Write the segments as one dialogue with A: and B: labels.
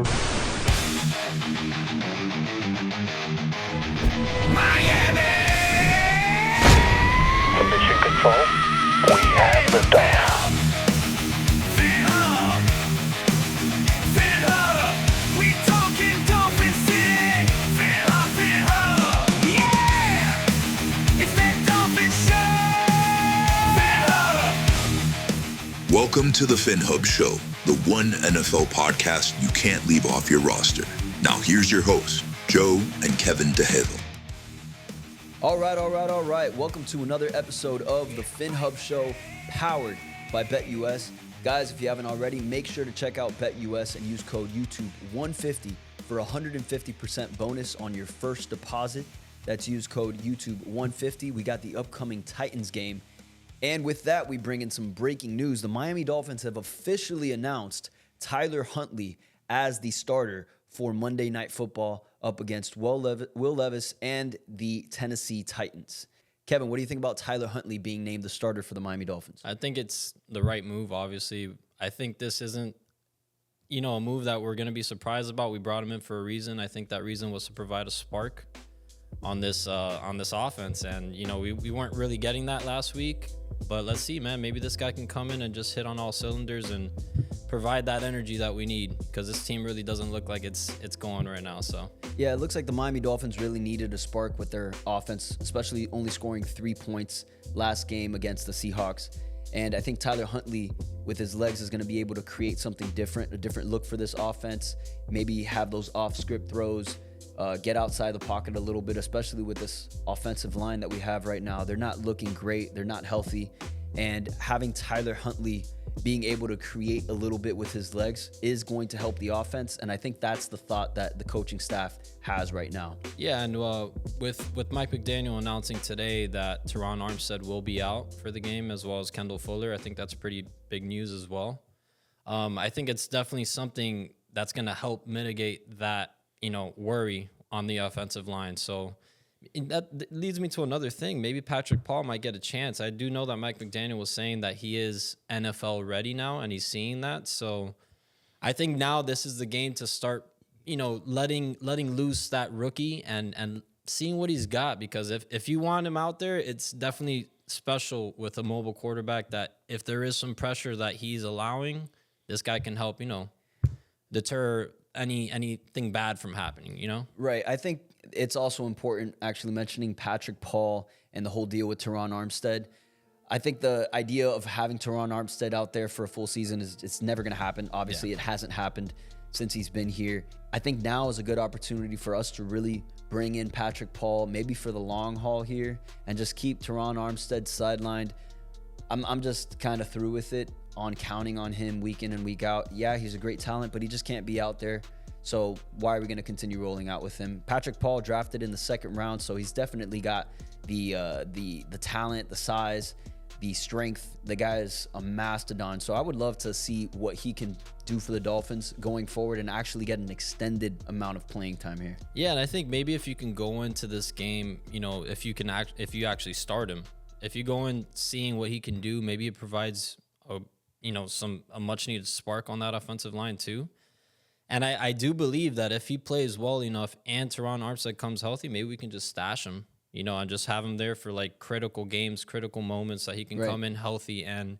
A: Miami! To mission control, we have liftoff. Phinhub! Phinhub! We talking Dolphin City! Phinhub, Phinhub! Yeah! It's that Dolphin Show! Phinhub!
B: Welcome to the Phinhub Show, the one NFL podcast you can't leave off your roster. Now here's your hosts, Joe and Kevin DeHale.
C: All right. Welcome to another episode of the Phinhub Show, powered by BetUS. Guys, if you haven't already, make sure to check out BetUS and use code YouTube150 for a 150% bonus on your first deposit. That's use code YouTube150. We got the upcoming Titans game. And with that, we bring in some breaking news. The Miami Dolphins have officially announced Tyler Huntley as the starter for Monday Night Football up against Will Levis and the Tennessee Titans. Kevin, what do you think about Tyler Huntley being named the starter for the Miami Dolphins?
D: I think it's the right move, obviously. I think this isn't, a move that we're going to be surprised about. We brought him in for a reason. I think that reason was to provide a spark on this offense. And, we weren't really getting that last week. But let's see, man. Maybe this guy can come in and just hit on all cylinders and provide that energy that we need, because this team really doesn't look like it's going right now. So
C: yeah, it looks like the Miami Dolphins really needed a spark with their offense, especially only scoring 3 points last game against the Seahawks. And I think Tyler Huntley, with his legs, is going to be able to create something different, a different look for this offense. Maybe have those off-script throws, get outside the pocket a little bit, especially with this offensive line that we have right now. They're not looking great. They're not healthy. And having Tyler Huntley being able to create a little bit with his legs is going to help the offense. And I think that's the thought that the coaching staff has right now.
D: Yeah, and with Mike McDaniel announcing today that Terron Armstead will be out for the game, as well as Kendall Fuller, I think that's pretty big news as well. I think it's definitely something that's going to help mitigate that, worry on the offensive line. So that leads me to another thing. Maybe Patrick Paul might get a chance. I do know that Mike McDaniel was saying that he is NFL ready now, and he's seeing that. So I think now this is the game to start, letting loose that rookie and seeing what he's got. Because if you want him out there, it's definitely special with a mobile quarterback that if there is some pressure that he's allowing, this guy can help, deter anything bad from happening,
C: Right. I think it's also important actually mentioning Patrick Paul and the whole deal with Terron Armstead. I think the idea of having Terron Armstead out there for a full season it's never going to happen. Obviously, It hasn't happened since he's been here. I think now is a good opportunity for us to really bring in Patrick Paul, maybe for the long haul here, and just keep Terron Armstead sidelined. I'm just kind of through with it on counting on him week in and week out. Yeah, he's a great talent, but he just can't be out there. So why are we going to continue rolling out with him? Patrick Paul drafted in the second round, so he's definitely got the talent, the size, the strength. The guy is a mastodon. So I would love to see what he can do for the Dolphins going forward and actually get an extended amount of playing time here.
D: Yeah, and I think maybe if you can go into this game, if you actually start him, if you go in seeing what he can do, maybe it provides a much needed spark on that offensive line too. And I do believe that if he plays well enough and Terron Armstead comes healthy, maybe we can just stash him, and just have him there for like critical games, critical moments that he can come in healthy and,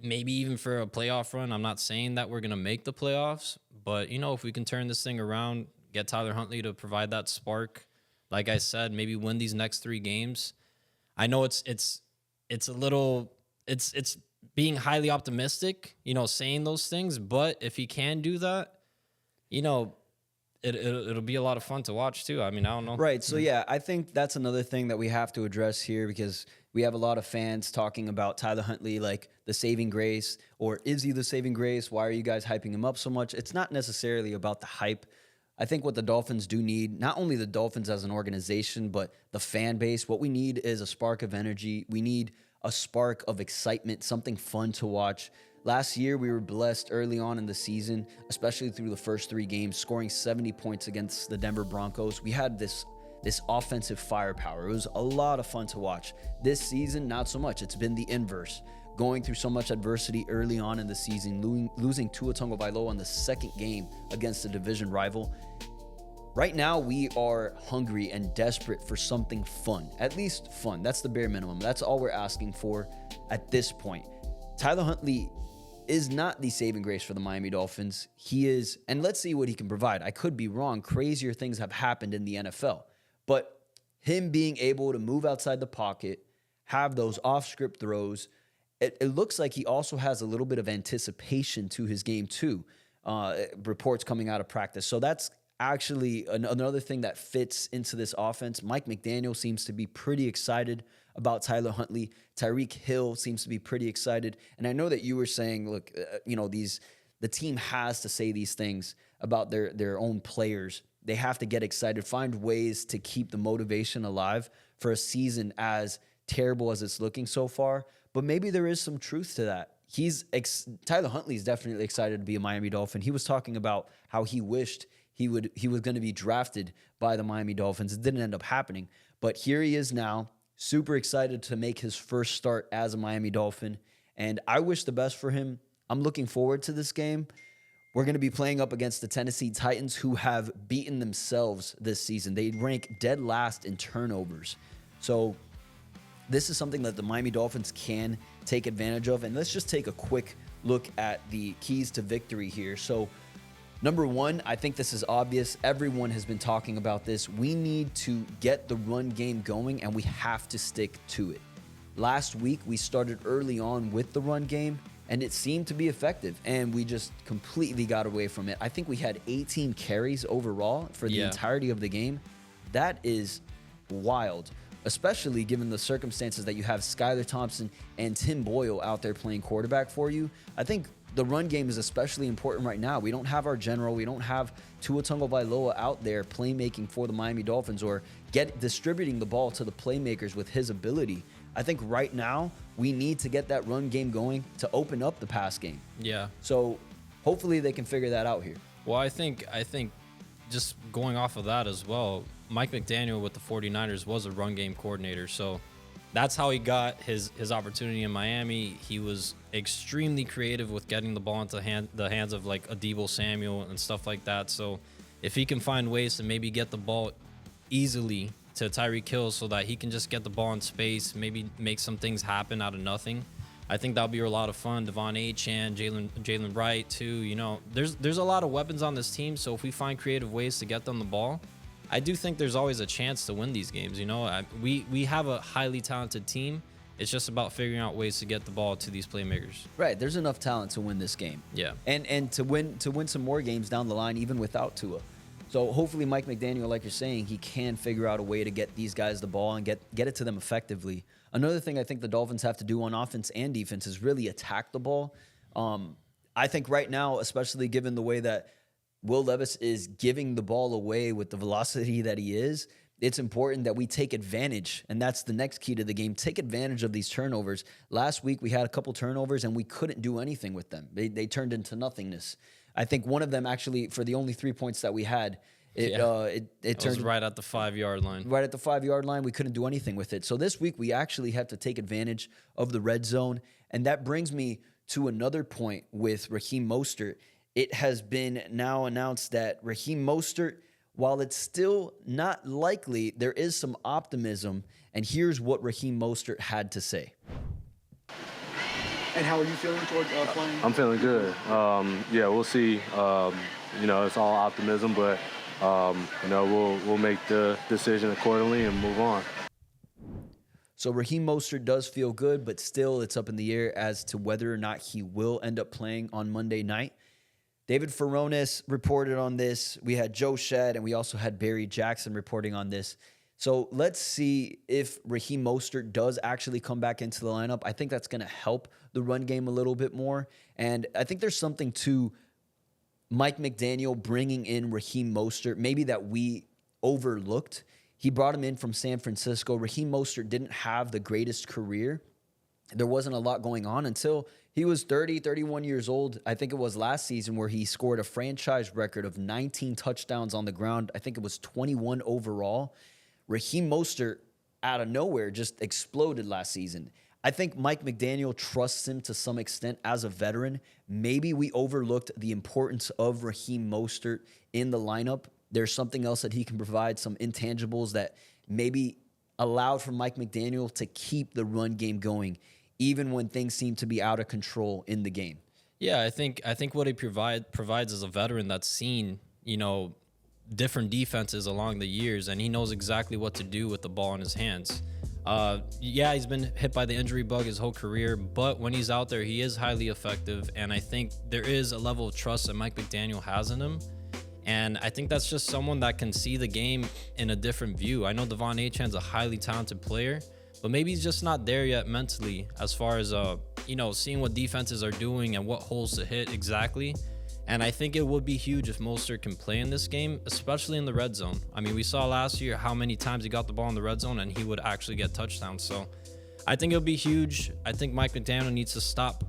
D: maybe even for a playoff run. I'm not saying that we're going to make the playoffs, but, if we can turn this thing around, get Tyler Huntley to provide that spark, like I said, maybe win these next 3 games. I know it's a little, it's being highly optimistic, saying those things. But if he can do that, it'll be a lot of fun to watch too. I mean, I don't know.
C: Right. So, yeah, I think that's another thing that we have to address here, because we have a lot of fans talking about Tyler Huntley like the saving grace, or is he the saving grace? Why are you guys hyping him up so much? It's not necessarily about the hype. I think what the Dolphins do need, not only the Dolphins as an organization, but the fan base, what we need is a spark of energy. We need a spark of excitement, something fun to watch. Last year, we were blessed early on in the season, especially through the first 3 games, scoring 70 points against the Denver Broncos. We had this offensive firepower. It was a lot of fun to watch. This season, not so much. It's been the inverse. going through so much adversity early on in the season, losing Tua Tagovailoa on the second game against a division rival. Right now, we are hungry and desperate for something fun, at least fun. That's the bare minimum. That's all we're asking for at this point. Tyler Huntley is not the saving grace for the Miami Dolphins. He is, and let's see what he can provide. I could be wrong. Crazier things have happened in the NFL. But him being able to move outside the pocket, have those off-script throws, it looks like he also has a little bit of anticipation to his game too. Reports coming out of practice. So that's actually another thing that fits into this offense. Mike McDaniel seems to be pretty excited about Tyler Huntley. Tyreek Hill seems to be pretty excited. And I know that you were saying, look, the team has to say these things about their own players. They have to get excited, find ways to keep the motivation alive for a season as terrible as it's looking so far. But maybe there is some truth to that. Tyler Huntley is definitely excited to be a Miami Dolphin. He was talking about how he wished he was going to be drafted by the Miami Dolphins. It didn't end up happening. But here he is now, super excited to make his first start as a Miami Dolphin. And I wish the best for him. I'm looking forward to this game. We're going to be playing up against the Tennessee Titans, who have beaten themselves this season. They rank dead last in turnovers. So this is something that the Miami Dolphins can take advantage of. And let's just take a quick look at the keys to victory here. So number one, I think this is obvious. Everyone has been talking about this. We need to get the run game going, and we have to stick to it. Last week, we started early on with the run game, and it seemed to be effective, and we just completely got away from it. I think we had 18 carries overall for the entirety of the game. That is wild, especially given the circumstances that you have Skylar Thompson and Tim Boyle out there playing quarterback for you. I think the run game is especially important right now. We don't have our general. We don't have Tua Tagovailoa out there playmaking for the Miami Dolphins or distributing the ball to the playmakers with his ability. I think right now we need to get that run game going to open up the pass game.
D: Yeah.
C: So hopefully they can figure that out here.
D: Well, I think just going off of that as well, Mike McDaniel with the 49ers was a run game coordinator. So that's how he got his opportunity in Miami. He was extremely creative with getting the ball into the hands of like a Deebo Samuel and stuff like that. So if he can find ways to maybe get the ball easily to Tyreek Hill so that he can just get the ball in space, maybe make some things happen out of nothing, I think that'll be a lot of fun. Devon Achane, Jaylen Wright too. You know, there's a lot of weapons on this team. So if we find creative ways to get them the ball, I do think there's always a chance to win these games. You know, we have a highly talented team. It's just about figuring out ways to get the ball to these playmakers.
C: Right. There's enough talent to win this game.
D: Yeah.
C: And to win some more games down the line, even without Tua. So hopefully Mike McDaniel, like you're saying, he can figure out a way to get these guys the ball and get it to them effectively. Another thing I think the Dolphins have to do on offense and defense is really attack the ball. I think right now, especially given the way that Will Levis is giving the ball away with the velocity that he is, it's important that we take advantage, and that's the next key to the game. Take advantage of these turnovers. Last week, we had a couple turnovers, and we couldn't do anything with them. They turned into nothingness. I think one of them actually, for the only 3 points that we had, it turned
D: right at the 5-yard line.
C: Right at the 5-yard line, we couldn't do anything with it. So this week, we actually have to take advantage of the red zone, and that brings me to another point with Raheem Mostert. It has been now announced that Raheem Mostert, while it's still not likely, there is some optimism. And here's what Raheem Mostert had to say.
E: And how are you feeling towards playing?
F: I'm feeling good. Yeah, we'll see. It's all optimism, but we'll make the decision accordingly and move on.
C: So Raheem Mostert does feel good, but still it's up in the air as to whether or not he will end up playing on Monday night. David Furones reported on this. We had Joe Shad, and we also had Barry Jackson reporting on this. So let's see if Raheem Mostert does actually come back into the lineup. I think that's going to help the run game a little bit more. And I think there's something to Mike McDaniel bringing in Raheem Mostert, maybe that we overlooked. He brought him in from San Francisco. Raheem Mostert didn't have the greatest career. There wasn't a lot going on until he was 31 years old. I think it was last season where he scored a franchise record of 19 touchdowns on the ground. I think it was 21 overall. Raheem Mostert, out of nowhere, just exploded last season. I think Mike McDaniel trusts him to some extent as a veteran. Maybe we overlooked the importance of Raheem Mostert in the lineup. There's something else that he can provide, some intangibles that maybe allowed for Mike McDaniel to keep the run game going, even when things seem to be out of control in the game.
D: Yeah, I think what he provides as a veteran that's seen, different defenses along the years, and he knows exactly what to do with the ball in his hands. He's been hit by the injury bug his whole career, but when he's out there, he is highly effective, and I think there is a level of trust that Mike McDaniel has in him. And I think that's just someone that can see the game in a different view. I know Devon Achane's a highly talented player, but maybe he's just not there yet mentally as far as, seeing what defenses are doing and what holes to hit exactly. And I think it would be huge if Mostert can play in this game, especially in the red zone. I mean, we saw last year how many times he got the ball in the red zone and he would actually get touchdowns. So I think it'll be huge. I think Mike McDaniel needs to stop,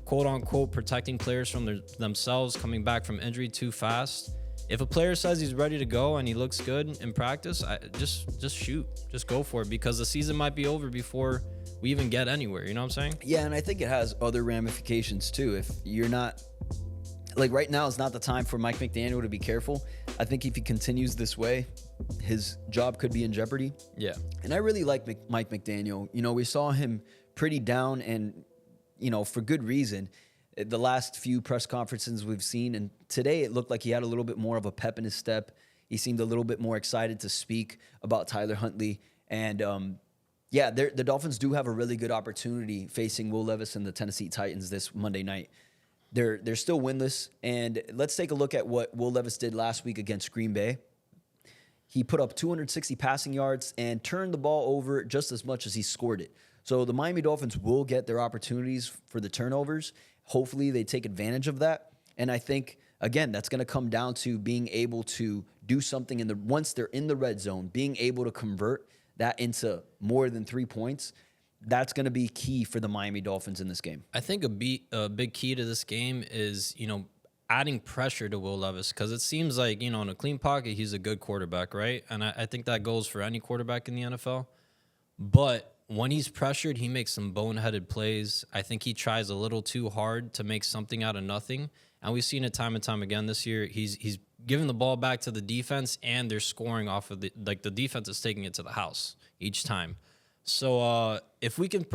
D: quote unquote, protecting players from themselves coming back from injury too fast. If a player says he's ready to go and he looks good in practice, just shoot. Just go for it, because the season might be over before we even get anywhere. You know what I'm saying?
C: Yeah, and I think it has other ramifications too. If you're not, like right now is not the time for Mike McDaniel to be careful. I think if he continues this way, his job could be in jeopardy.
D: Yeah.
C: And I really like Mike McDaniel. We saw him pretty down and, for good reason. The last few press conferences we've seen, and today it looked like he had a little bit more of a pep in his step. He seemed a little bit more excited to speak about Tyler Huntley. And the Dolphins do have a really good opportunity facing Will Levis and the Tennessee Titans this Monday night. They're still winless, and let's take a look at what Will Levis did last week against Green Bay. He put up 260 passing yards and turned the ball over just as much as he scored it. So the Miami Dolphins will get their opportunities for the turnovers. Hopefully they take advantage of that. And I think, again, that's going to come down to being able to do something once they're in the red zone, being able to convert that into more than 3 points. That's going to be key for the Miami Dolphins in this game.
D: I think a big key to this game is, adding pressure to Will Levis, because it seems like, in a clean pocket, he's a good quarterback, right? And I think that goes for any quarterback in the NFL. But when he's pressured, he makes some boneheaded plays. I think he tries a little too hard to make something out of nothing. And we've seen it time and time again this year. He's giving the ball back to the defense, and they're scoring off of the defense is taking it to the house each time. So if we can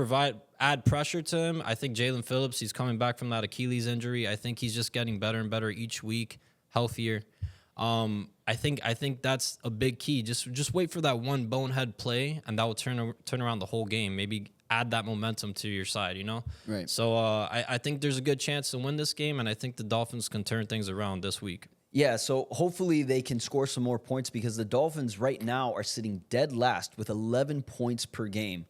D: add pressure to him, I think Jaylen Phillips, he's coming back from that Achilles injury. I think he's just getting better and better each week, healthier. I think that's a big key. Just wait for that one bonehead play, and that will turn around the whole game. Maybe add that momentum to your side,
C: Right.
D: So I think there's a good chance to win this game, and I think the Dolphins can turn things around this week.
C: Yeah, so hopefully they can score some more points, because the Dolphins right now are sitting dead last with 11 points per game.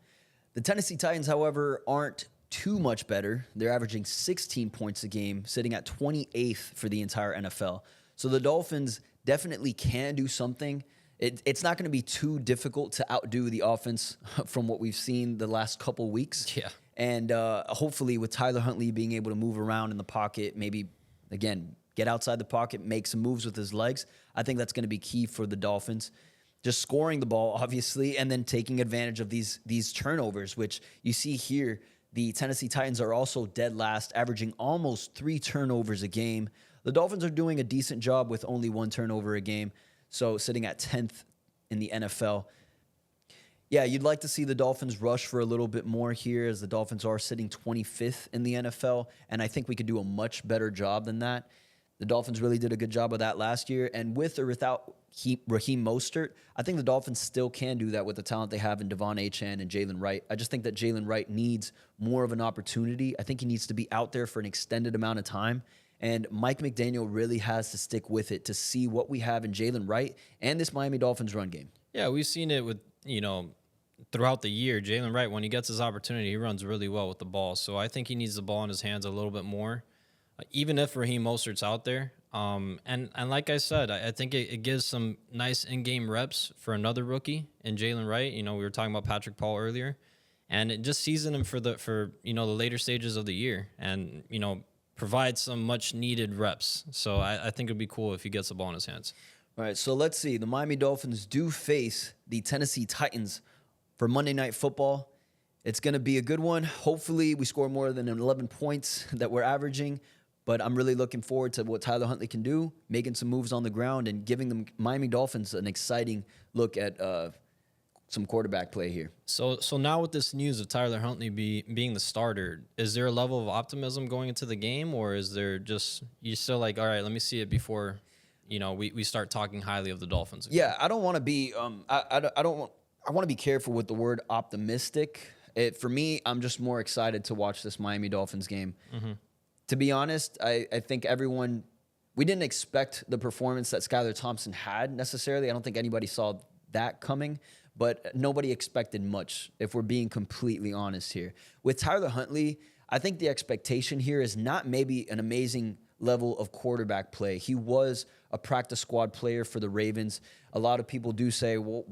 C: The Tennessee Titans, however, aren't too much better. They're averaging 16 points a game, sitting at 28th for the entire NFL. So the Dolphins definitely can do something. It's not going to be too difficult to outdo the offense from what we've seen the last couple weeks.
D: Yeah.
C: And hopefully with Tyler Huntley being able to move around in the pocket, maybe, again, get outside the pocket, make some moves with his legs, I think that's going to be key for the Dolphins. Just scoring the ball, obviously, and then taking advantage of these turnovers, which you see here. The Tennessee Titans are also dead last, averaging almost 3 turnovers a game. The Dolphins are doing a decent job with only 1 turnover a game, so sitting at 10th in the NFL. Yeah, you'd like to see the Dolphins rush for a little bit more here, as the Dolphins are sitting 25th in the NFL, and I think we could do a much better job than that. The Dolphins really did a good job of that last year, and with or without Raheem Mostert, I think the Dolphins still can do that with the talent they have in Devon Achane and Jaylen Wright. I just think that Jaylen Wright needs more of an opportunity. I think he needs to be out there for an extended amount of time, and Mike McDaniel really has to stick with it to see what we have in Jaylen Wright and this Miami Dolphins run game.
D: Yeah, we've seen it with, throughout the year. Jaylen Wright, when he gets his opportunity, he runs really well with the ball. So I think he needs the ball in his hands a little bit more, even if Raheem Mostert's out there. And like I said, I think it gives some nice in-game reps for another rookie in Jaylen Wright. We were talking about Patrick Paul earlier, and it just seasoned him for the later stages of the year, and provide some much needed reps. So I think it'd be cool if he gets the ball in his hands.
C: All right, so let's see. The Miami Dolphins do face the Tennessee Titans for Monday Night Football. It's going to be a good one. Hopefully, we score more than 11 points that we're averaging. But I'm really looking forward to what Tyler Huntley can do, making some moves on the ground and giving the Miami Dolphins an exciting look at some quarterback play here.
D: So now with this news of Tyler Huntley being the starter, is there a level of optimism going into the game, or is there just you're still like, all right, let me see it before, we start talking highly of the Dolphins again?
C: Yeah, I don't want to be I want to be careful with the word optimistic. For me, I'm just more excited to watch this Miami Dolphins game. Mm-hmm. To be honest, I think we didn't expect the performance that Skylar Thompson had necessarily. I don't think anybody saw that coming, but nobody expected much, if we're being completely honest here. With Tyler Huntley, I think the expectation here is not maybe an amazing level of quarterback play. He was a practice squad player for the Ravens. A lot of people do say, well,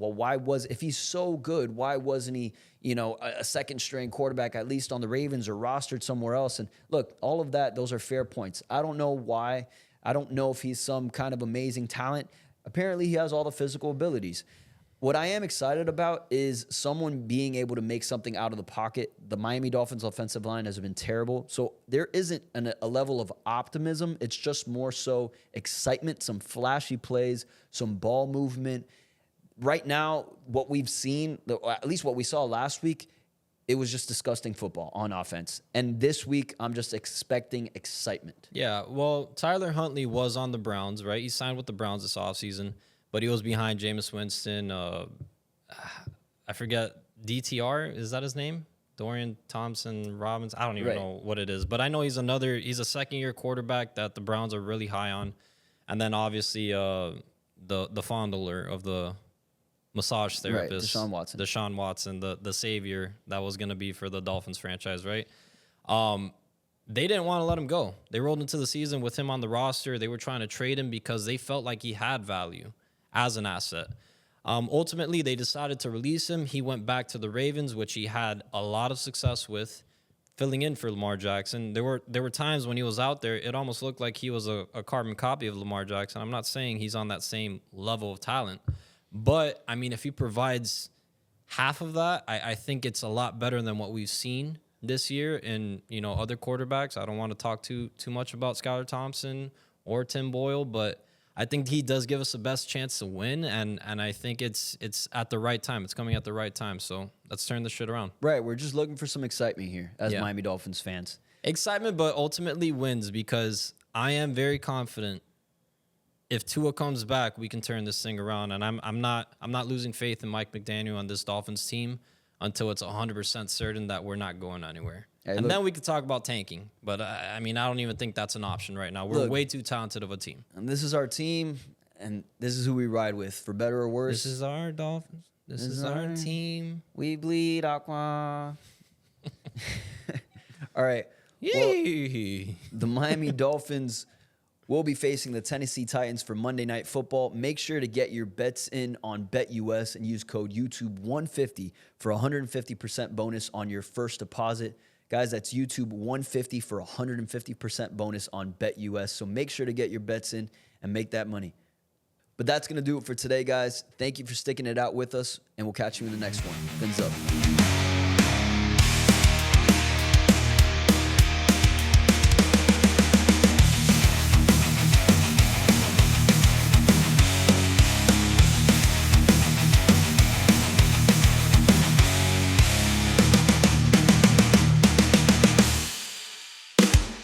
C: if he's so good, why wasn't he, a second string quarterback, at least on the Ravens, or rostered somewhere else? And look, all of that, those are fair points. I don't know why. I don't know if he's some kind of amazing talent. Apparently, he has all the physical abilities. What I am excited about is someone being able to make something out of the pocket. The Miami Dolphins offensive line has been terrible. So there isn't a level of optimism. It's just more so excitement, some flashy plays, some ball movement. Right now, what we've seen, at least what we saw last week, it was just disgusting football on offense. And this week, I'm just expecting excitement.
D: Yeah, well, Tyler Huntley was on the Browns, right? He signed with the Browns this offseason. But he was behind Jameis Winston. I forget, DTR, is that his name? Dorian Thompson Robbins? I don't even know what it is. But I know he's a second-year quarterback that the Browns are really high on. And then obviously the fondler of the massage therapist.
C: Deshaun Watson.
D: Deshaun Watson, the savior that was going to be for the Dolphins franchise, right? They didn't want to let him go. They rolled into the season with him on the roster. They were trying to trade him because they felt like he had value as an asset. Ultimately, they decided to release him. He went back to the Ravens, which he had a lot of success with, filling in for Lamar Jackson. There were times when he was out there, it almost looked like he was a carbon copy of Lamar Jackson. I'm not saying he's on that same level of talent, but I mean, if he provides half of that, I think it's a lot better than what we've seen this year in other quarterbacks. I don't want to talk too much about Skylar Thompson or Tim Boyle, but I think he does give us the best chance to win, and I think it's at the right time. It's coming at the right time, so let's turn this shit around.
C: Right, we're just looking for some excitement here as Miami Dolphins fans.
D: Excitement, but ultimately wins, because I am very confident if Tua comes back, we can turn this thing around, and I'm not losing faith in Mike McDaniel on this Dolphins team until it's 100% certain that we're not going anywhere. Hey, and then we could talk about tanking. But, I don't even think that's an option right now. We're way too talented of a team.
C: And this is our team, and this is who we ride with, for better or worse.
D: This is our Dolphins. This is our team.
C: We bleed aqua. All right.
D: Well,
C: the Miami Dolphins will be facing the Tennessee Titans for Monday Night Football. Make sure to get your bets in on BetUS and use code YouTube150 for 150% bonus on your first deposit. Guys, that's YouTube150 for 150% bonus on BetUS. So make sure to get your bets in and make that money. But that's going to do it for today, guys. Thank you for sticking it out with us, and we'll catch you in the next one. Fins up.